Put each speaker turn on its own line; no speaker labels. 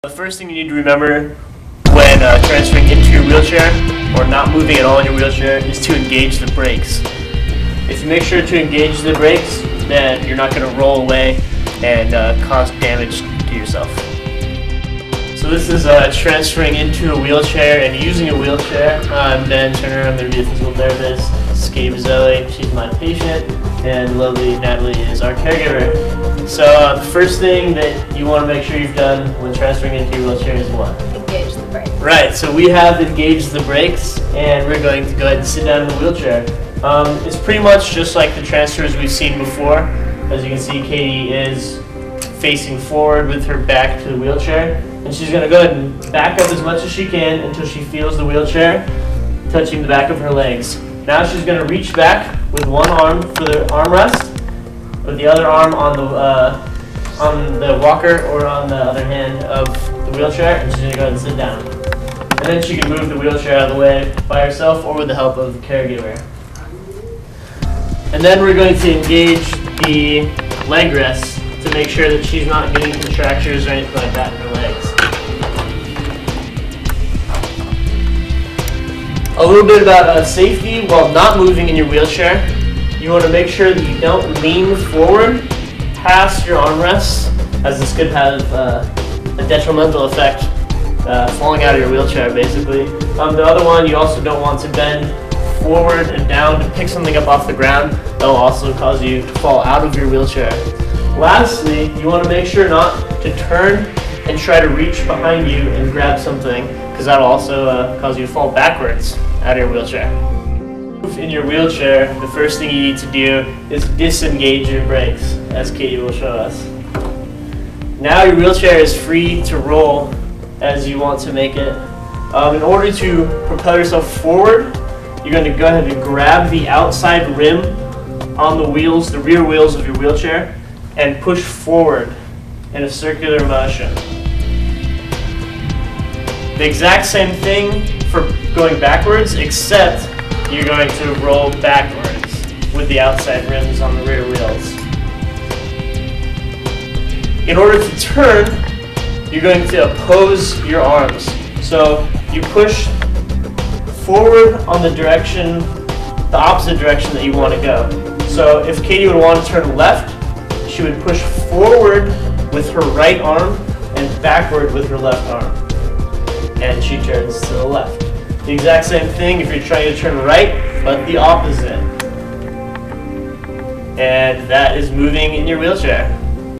The first thing you need to remember when transferring into your wheelchair or not moving at all in your wheelchair is to engage the brakes. If you make sure to engage the brakes, then you're not going to roll away and cause damage to yourself. So this is transferring into a wheelchair and using a wheelchair. I'm Ben Turner, I'm going to be a physical therapist. Escape Zoe, she's my patient, and lovely Natalie is our caregiver. So the first thing that you want to make sure you've done when transferring into your wheelchair is what?
Engage the brakes.
Right, so we have engaged the brakes and we're going to go ahead and sit down in the wheelchair. It's pretty much just like the transfers we've seen before. As you can see, Katie is facing forward with her back to the wheelchair, and she's going to go ahead and back up as much as she can until she feels the wheelchair touching the back of her legs. Now she's going to reach back with one arm for the armrest, with the other arm on the walker or on the other hand of the wheelchair, and she's going to go ahead and sit down. And then she can move the wheelchair out of the way by herself or with the help of the caregiver. And then we're going to engage the leg rests to make sure that she's not getting contractures or anything like that in her legs. A little bit about safety while not moving in your wheelchair. You want to make sure that you don't lean forward past your armrests, as this could have a detrimental effect, falling out of your wheelchair basically. The other one, you also don't want to bend forward and down to pick something up off the ground. That will also cause you to fall out of your wheelchair. Lastly, you want to make sure not to turn and try to reach behind you and grab something, because that will also cause you to fall backwards out of your wheelchair. In your wheelchair, the first thing you need to do is disengage your brakes, as Katie will show us. Now your wheelchair is free to roll as you want to make it. In order to propel yourself forward, you're going to go ahead and grab the outside rim on the wheels, the rear wheels of your wheelchair, and push forward in a circular motion. The exact same thing for going backwards, except you're going to roll backwards with the outside rims on the rear wheels. In order to turn, you're going to oppose your arms. So you push forward on the direction, the opposite direction that you want to go. So if Katie would want to turn left, she would push forward with her right arm and backward with her left arm. And she turns to the left. The exact same thing if you're trying to turn right, but the opposite. And that is moving in your wheelchair.